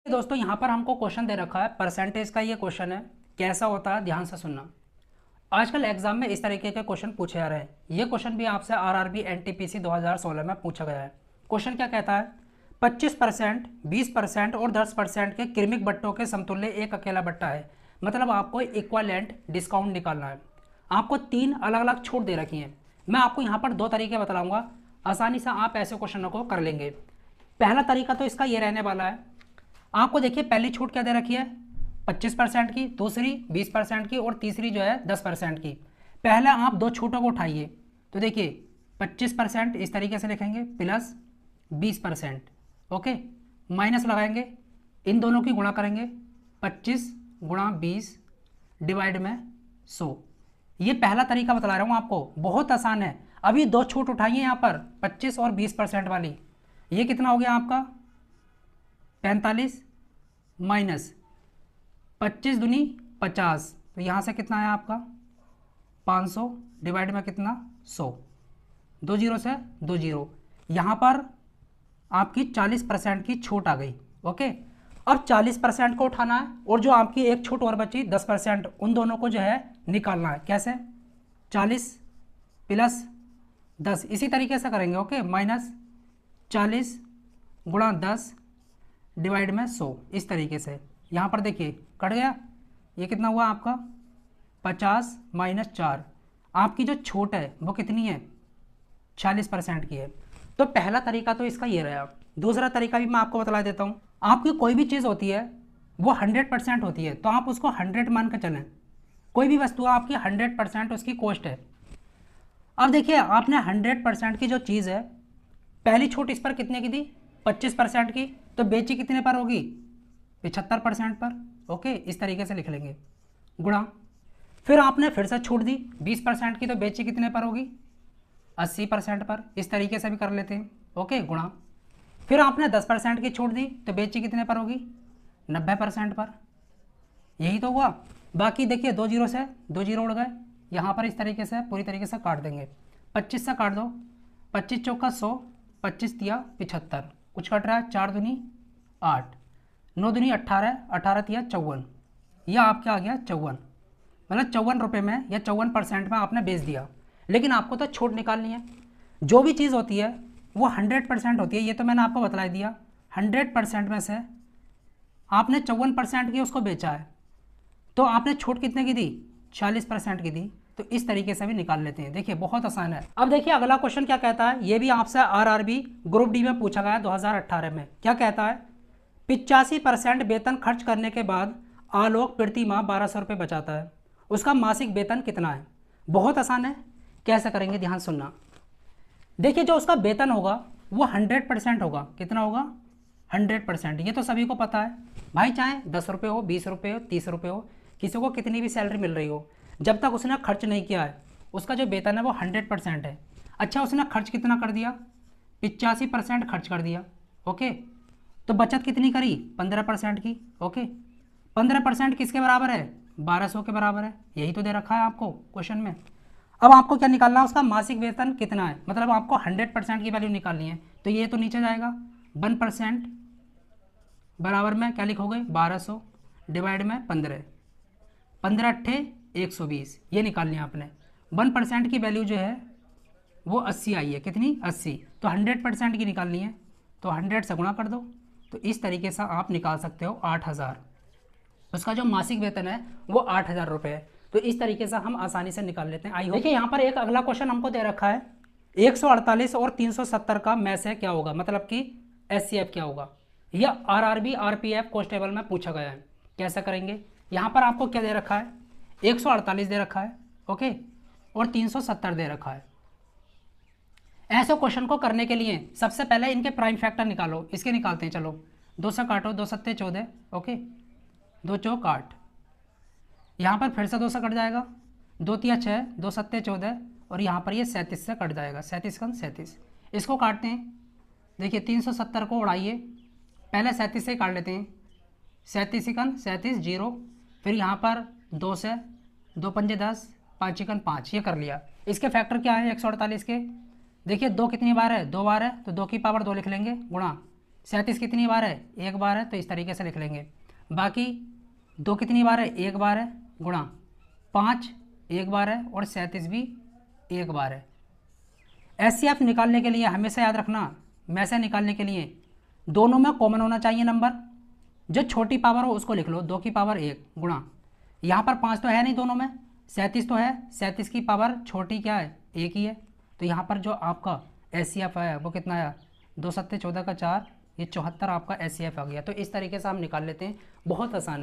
दोस्तों यहाँ पर हमको क्वेश्चन दे रखा है, परसेंटेज का ये क्वेश्चन है। कैसा होता है ध्यान से सुनना। आजकल एग्जाम में इस तरीके के क्वेश्चन पूछे जा रहे हैं। ये क्वेश्चन भी आपसे आरआरबी एनटीपीसी 2016 में पूछा गया है। क्वेश्चन क्या कहता है, 25%, 20% और 10% के क्रमिक बट्टों के समतुल्य एक अकेला बट्टा है। मतलब आपको इक्वालेंट डिस्काउंट निकालना है। आपको 3 अलग अलग छूट दे रखी हैं। मैं आपको यहाँ पर 2 तरीके बतलाऊंगा, आसानी से आप ऐसे क्वेश्चनों को कर लेंगे। पहला तरीका तो इसका ये रहने वाला है, आपको देखिए पहली छूट क्या दे रखी है 25% की, दूसरी 20% की और तीसरी जो है 10% की। पहले आप 2 छूटों को उठाइए तो देखिए 25% इस तरीके से लिखेंगे प्लस 20%, ओके, माइनस लगाएंगे, इन दोनों की गुणा करेंगे, 25 गुणा 20 डिवाइड में 100। ये पहला तरीका बता रहा हूँ आपको, बहुत आसान है। अभी 2 छूट उठाइए यहाँ पर 25 और 20% वाली। ये कितना हो गया आपका 45 माइनस 25 दूनी 50, तो यहाँ से कितना है आपका 500 डिवाइड में कितना 100, 2 जीरो से 2 जीरो। यहाँ पर आपकी 40% की छूट आ गई, ओके। अब 40% को उठाना है और जो आपकी एक छूट और बची 10%, उन दोनों को जो है निकालना है। कैसे, 40 प्लस 10 इसी तरीके से करेंगे, ओके, माइनस 40 गुणा 10 डिवाइड में 100, इस तरीके से। यहाँ पर देखिए कट गया, ये कितना हुआ आपका 50 माइनस 4। आपकी जो छूट है वो कितनी है 40% की है। तो पहला तरीका तो इसका ये रहा। दूसरा तरीका भी मैं आपको बता देता हूँ। आपकी कोई भी चीज़ होती है वो 100% होती है तो आप उसको 100 मान कर चलें। कोई भी वस्तु आपकी 100% उसकी कॉस्ट है। अब देखिए आपने 100% की जो चीज़ है, पहली छूट इस पर कितने की दी 25% की, तो बेची कितने पर होगी 75% पर, ओके, इस तरीके से लिख लेंगे, गुणा। फिर आपने फिर से छूट दी 20% की, तो बेची कितने पर होगी 80% पर, इस तरीके से भी कर लेते हैं, ओके, गुणा। फिर आपने 10% की छूट दी तो बेची कितने पर होगी 90% पर, यही तो हुआ। बाकी देखिए 2 जीरो से 2 जीरो उड़ गए, यहाँ पर इस तरीके से पूरी तरीके से काट देंगे। 25 से काट दो, 25 चौका 100, 25 तिया 75, कुछ कट रहा है, 4 दूनी 8, 9 दूनी 18, 18 तिया 54, यह आपका आ गया 54। मतलब 54 रुपये में या 54% में आपने बेच दिया। लेकिन आपको तो छूट निकालनी है। जो भी चीज़ होती है वो 100% होती है, ये तो मैंने आपको बता दिया। 100% में से आपने 54% की उसको बेचा है, तो आपने छूट कितने की दी 40% की दी। तो इस तरीके से भी निकाल लेते हैं। देखिए बहुत आसान है। अब देखिए अगला क्वेश्चन क्या कहता है, ये भी आपसे आरआरबी ग्रुप डी में पूछा गया 2018 में। क्या कहता है, 85% वेतन खर्च करने के बाद आलोक प्रति माह 1200 रुपये बचाता है, उसका मासिक वेतन कितना है। बहुत आसान है, कैसे करेंगे ध्यान सुनना। देखिए जो उसका वेतन होगा वो 100% होगा। कितना होगा 100%। ये तो सभी को पता है भाई, चाहे 10 रुपये हो, 20 रुपये हो, 30 रुपये हो, किसी को कितनी भी सैलरी मिल रही हो, जब तक उसने खर्च नहीं किया है उसका जो वेतन है वो 100% है। अच्छा उसने खर्च कितना कर दिया 85% खर्च कर दिया, ओके, तो बचत कितनी करी 15% की, ओके। 15% किसके बराबर है 1200 के बराबर है, यही तो दे रखा है आपको क्वेश्चन में। अब आपको क्या निकालना है, उसका मासिक वेतन कितना है, मतलब आपको 100% की वैल्यू निकालनी है। तो ये तो नीचे जाएगा 1% बराबर में क्या लिखोगे 1200 डिवाइड में 15, 15 अट्ठे 120, ये निकालनी है आपने। 1% की वैल्यू जो है वो 80 आई है, कितनी 80, तो 100% की निकालनी है, तो 100 से गुणा कर दो। तो इस तरीके से आप निकाल सकते हो 8000, उसका जो मासिक वेतन है वो 8000 रुपये है। तो इस तरीके से हम आसानी से निकाल लेते हैं। आई देखिए यहाँ पर एक अगला क्वेश्चन हमको दे रखा है, 148 और 370 का में से क्या होगा, मतलब कि एचसीएफ क्या होगा। यह आरआरबी आरपीएफ कांस्टेबल में पूछा गया है। कैसे करेंगे, यहाँ पर आपको क्या दे रखा है 148 दे रखा है, ओके, और 370 दे रखा है। ऐसे क्वेश्चन को करने के लिए सबसे पहले इनके प्राइम फैक्टर निकालो। इसके निकालते हैं, चलो 2 से काटो, 2 सत्ते 14, ओके, 2 चौक 8, यहाँ पर फिर से 2 से कट जाएगा, 2 तिया 6, 2 सत्ते 14, और यहाँ पर ये 37 से कट जाएगा, 37 कन 37। इसको काटते हैं, देखिए 370 को उड़ाइए, पहले 37 से काट लेते हैं, 37 कन 37 जीरो, फिर यहाँ पर 2 से 2 पंजे 10, 5 कन 5, ये कर लिया। इसके फैक्टर क्या है 148 के, देखिए 2 कितनी बार है 2 बार है, तो 2 की पावर 2 लिख लेंगे, गुणा 37 कितनी बार है, एक बार है, तो इस तरीके से लिख लेंगे। बाकी 2 कितनी बार है, एक बार है, गुणा 5 एक बार है, और 37 भी एक बार है। एचसीएफ निकालने के लिए हमेशा याद रखना, में से निकालने के लिए दोनों में कॉमन होना चाहिए नंबर, जो छोटी पावर हो उसको लिख लो, 2 की पावर 1 गुणा, यहाँ पर 5 तो है नहीं दोनों में, 37 तो है, 37 की पावर छोटी क्या है, 1 ही है, तो यहाँ पर जो आपका एचसीएफ है वो कितना आया, 2 सत्ते 14 का 4, ये 74 आपका एचसीएफ आ गया। तो इस तरीके से हम निकाल लेते हैं, बहुत आसान है।